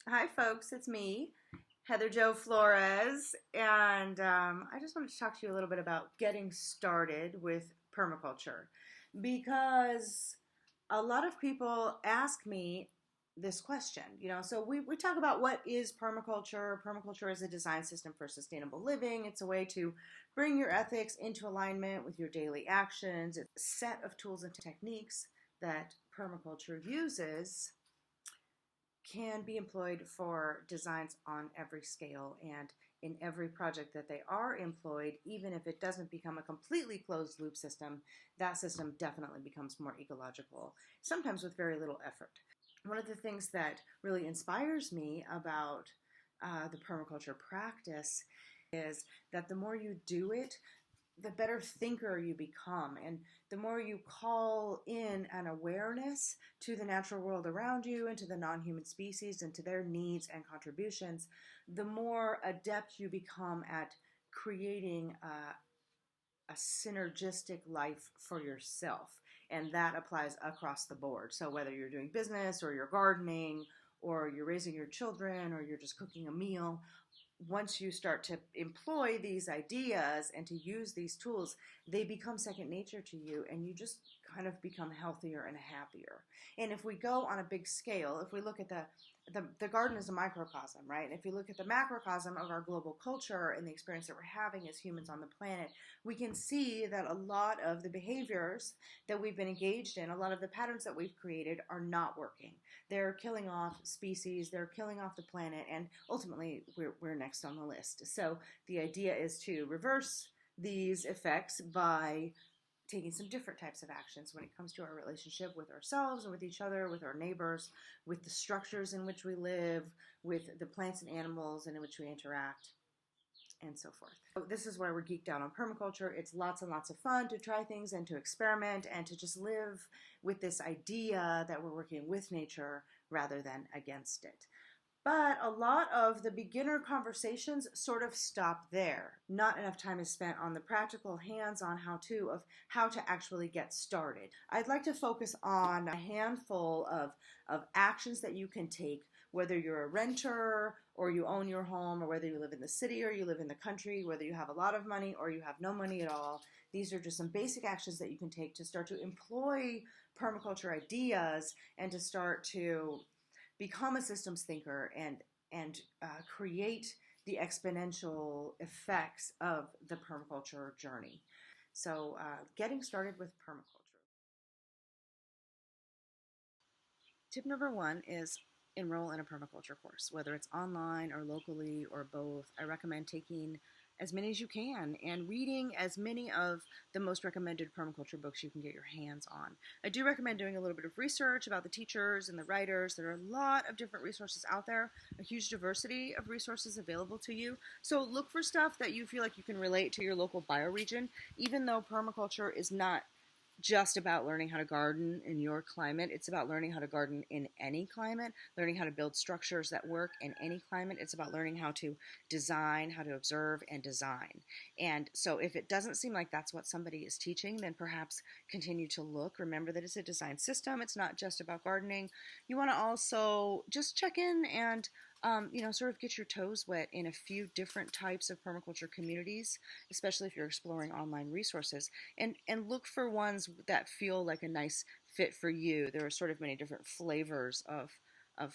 Hi, folks. It's me, Heather Jo Flores, and I just wanted to talk to you a little bit about getting started with permaculture because a lot of people ask me this question. So we talk about what is permaculture. Permaculture is a design system for sustainable living. It's a way to bring your ethics into alignment with your daily actions. It's a set of tools and techniques that permaculture uses can be employed for designs on every scale and in every project that they are employed. Even if it doesn't become a completely closed loop system, that system definitely becomes more ecological, sometimes with very little effort. One of the things that really inspires me about the permaculture practice is that the more you do it, the better thinker you become, and the more you call in an awareness to the natural world around you and to the non-human species and to their needs and contributions, the more adept you become at creating a synergistic life for yourself. And that applies across the board. So whether you're doing business or you're gardening or you're raising your children or you're just cooking a meal, once you start to employ these ideas and to use these tools, they become second nature to you, and you just kind of become healthier and happier. And if we go on a big scale, if we look at the garden is a microcosm, right? And if you look at the macrocosm of our global culture and the experience that we're having as humans on the planet, we can see that a lot of the behaviors that we've been engaged in, a lot of the patterns that we've created are not working. They're killing off species, they're killing off the planet, and ultimately we're next on the list. So the idea is to reverse these effects by taking some different types of actions when it comes to our relationship with ourselves and with each other, with our neighbors, with the structures in which we live, with the plants and animals in which we interact, and so forth. So this is why we're geeked out on permaculture. It's lots and lots of fun to try things and to experiment and to just live with this idea that we're working with nature rather than against it. But a lot of the beginner conversations sort of stop there. Not enough time is spent on the practical hands-on how-to of how to actually get started. I'd like to focus on a handful of actions that you can take, whether you're a renter or you own your home, or whether you live in the city or you live in the country, whether you have a lot of money or you have no money at all. These are just some basic actions that you can take to start to employ permaculture ideas and to start to become a systems thinker and create the exponential effects of the permaculture journey. So getting started with permaculture. Tip number one is enroll in a permaculture course, whether it's online or locally or both. I recommend taking as many as you can and reading as many of the most recommended permaculture books you can get your hands on. I do recommend doing a little bit of research about the teachers and the writers. There are a lot of different resources out there, a huge diversity of resources available to you. So look for stuff that you feel like you can relate to your local bioregion, even though permaculture is not just about learning how to garden in your climate. It's about learning how to garden in any climate, learning how to build structures that work in any climate. It's about learning how to design, how to observe and design. And so if it doesn't seem like that's what somebody is teaching, then perhaps continue to look. Remember that it's a design system. It's not just about gardening. You want to also just check in and sort of get your toes wet in a few different types of permaculture communities, especially if you're exploring online resources, and look for ones that feel like a nice fit for you. There are sort of many different flavors of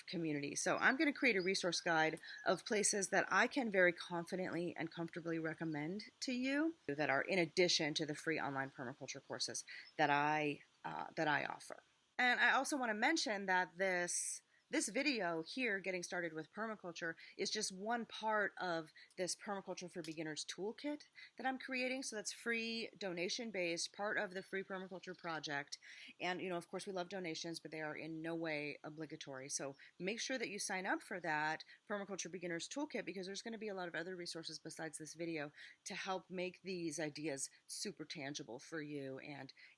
community. So I'm going to create a resource guide of places that I can very confidently and comfortably recommend to you that are in addition to the free online permaculture courses that I offer. And I also want to mention that this video here, getting started with permaculture, is just one part of this Permaculture for Beginners toolkit that I'm creating. So that's free, donation-based, part of the free permaculture project. And, of course, we love donations, but they are in no way obligatory. So make sure that you sign up for that Permaculture Beginners toolkit, because there's going to be a lot of other resources besides this video to help make these ideas super tangible for you.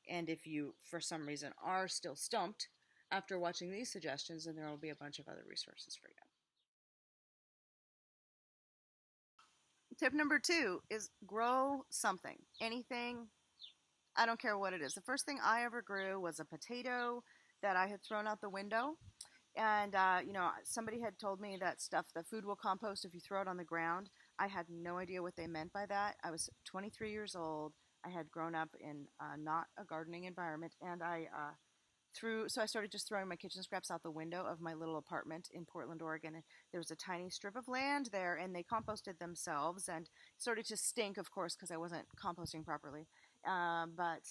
And if you, for some reason, are still stumped after watching these suggestions, then there will be a bunch of other resources for you. Tip number two is grow something, anything. I don't care what it is. The first thing I ever grew was a potato that I had thrown out the window. And, somebody had told me that stuff, the food will compost if you throw it on the ground. I had no idea what they meant by that. I was 23 years old. I had grown up in not a gardening environment, and so I started just throwing my kitchen scraps out the window of my little apartment in Portland, Oregon. And there was a tiny strip of land there, and they composted themselves, and started to stink, of course, because I wasn't composting properly. But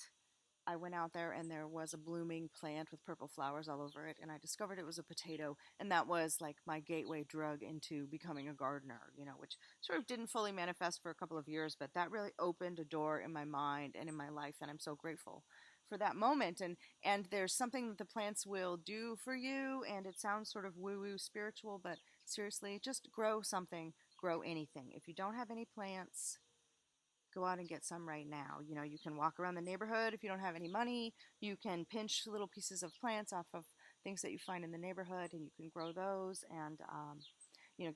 I went out there, and there was a blooming plant with purple flowers all over it, and I discovered it was a potato, and that was like my gateway drug into becoming a gardener, which sort of didn't fully manifest for a couple of years, but that really opened a door in my mind and in my life, and I'm so grateful for that moment. And there's something that the plants will do for you, and it sounds sort of woo-woo spiritual, but seriously, just grow something, grow anything. If you don't have any plants, go out and get some right now. You can walk around the neighborhood if you don't have any money. You can pinch little pieces of plants off of things that you find in the neighborhood, and you can grow those, and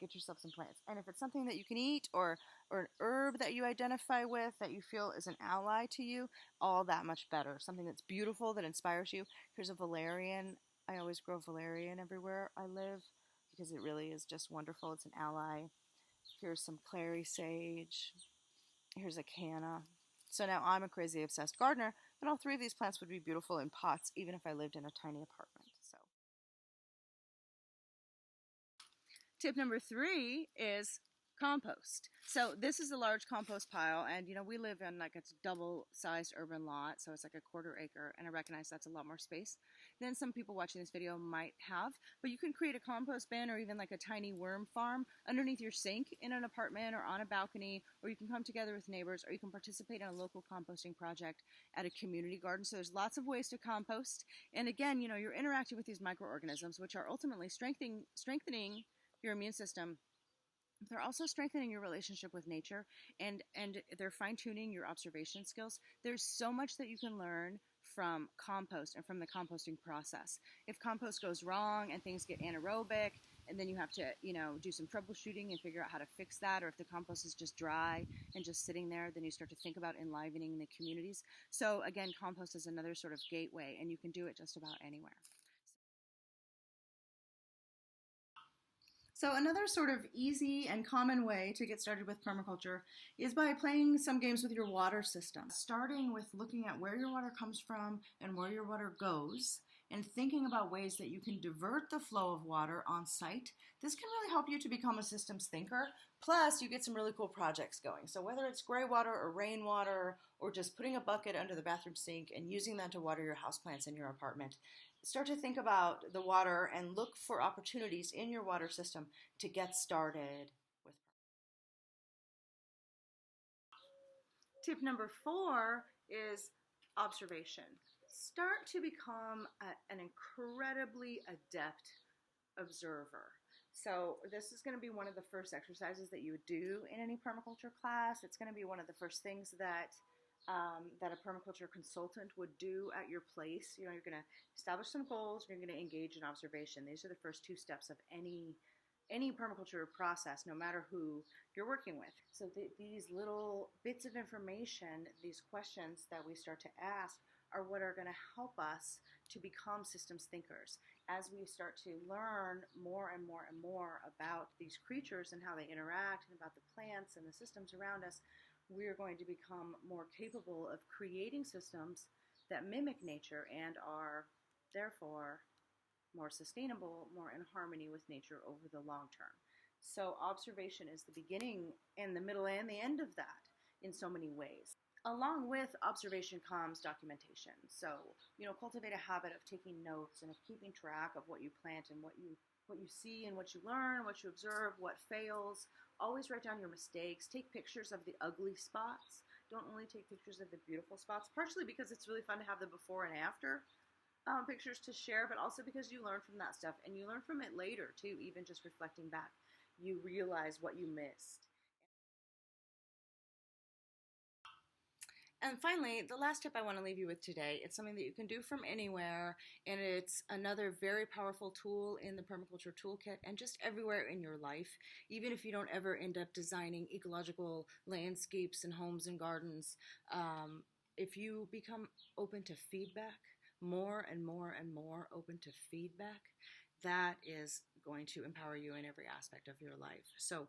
get yourself some plants. And if it's something that you can eat, or an herb that you identify with that you feel is an ally to you, all that much better. Something that's beautiful, that inspires you. Here's a valerian. I always grow valerian everywhere I live because it really is just wonderful. It's an ally. Here's some clary sage. Here's a canna. So now I'm a crazy obsessed gardener, but all three of these plants would be beautiful in pots even if I lived in a tiny apartment. So tip number 3 is compost. So this is a large compost pile, and we live in like a double-sized urban lot, so it's like a quarter acre, and I recognize that's a lot more space than some people watching this video might have. But you can create a compost bin, or even like a tiny worm farm underneath your sink in an apartment or on a balcony, or you can come together with neighbors, or you can participate in a local composting project at a community garden. So there's lots of ways to compost, and again, you're interacting with these microorganisms, which are ultimately strengthening your immune system. They're also strengthening your relationship with nature, and they're fine-tuning your observation skills. There's so much that you can learn from compost and from the composting process. If compost goes wrong and things get anaerobic, and then you have to, do some troubleshooting and figure out how to fix that, or if the compost is just dry and just sitting there, then you start to think about enlivening the communities. So again, compost is another sort of gateway, and you can do it just about anywhere. So another sort of easy and common way to get started with permaculture is by playing some games with your water system. Starting with looking at where your water comes from and where your water goes, and thinking about ways that you can divert the flow of water on site. This can really help you to become a systems thinker. Plus, you get some really cool projects going. So whether it's gray water or rainwater, or just putting a bucket under the bathroom sink and using that to water your houseplants in your apartment, start to think about the water and look for opportunities in your water system to get started with. Tip number 4 is observation. Start to become an incredibly adept observer. So this is going to be one of the first exercises that you would do in any permaculture class. It's going to be one of the first things that a permaculture consultant would do at your place. You're going to establish some goals, and you're going to engage in observation. These are the first 2 steps of any permaculture process, no matter who you're working with. So these little bits of information, these questions that we start to ask, are what are going to help us to become systems thinkers. As we start to learn more and more and more about these creatures and how they interact, and about the plants and the systems around us, we're going to become more capable of creating systems that mimic nature and are therefore more sustainable, more in harmony with nature over the long term. So observation is the beginning and the middle and the end of that in so many ways. Along with observation comes documentation. So, cultivate a habit of taking notes and of keeping track of what you plant and what you see and what you learn, what you observe, what fails. Always write down your mistakes. Take pictures of the ugly spots. Don't only take pictures of the beautiful spots, partially because it's really fun to have the before and after pictures to share, but also because you learn from that stuff, and you learn from it later too, even just reflecting back. You realize what you missed. And finally, the last tip I want to leave you with today, it's something that you can do from anywhere, and it's another very powerful tool in the permaculture toolkit and just everywhere in your life. Even if you don't ever end up designing ecological landscapes and homes and gardens, if you become open to feedback, more and more and more open to feedback, that is going to empower you in every aspect of your life. So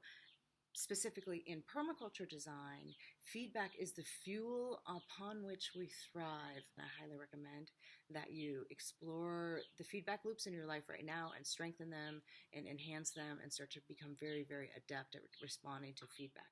specifically in permaculture design, feedback is the fuel upon which we thrive. And I highly recommend that you explore the feedback loops in your life right now and strengthen them and enhance them and start to become very, very adept at responding to feedback.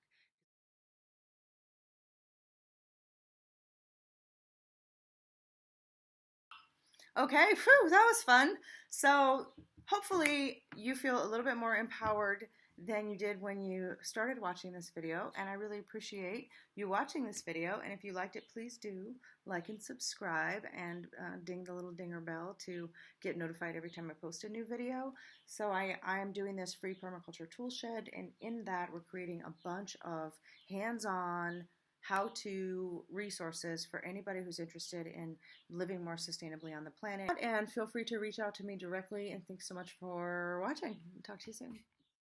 Okay, phew, that was fun. So hopefully you feel a little bit more empowered than you did when you started watching this video. And I really appreciate you watching this video. And if you liked it, please do like and subscribe and ding the little dinger bell to get notified every time I post a new video. So I am doing this free permaculture toolshed, and in that we're creating a bunch of hands-on how-to resources for anybody who's interested in living more sustainably on the planet. And feel free to reach out to me directly. And thanks so much for watching. Talk to you soon.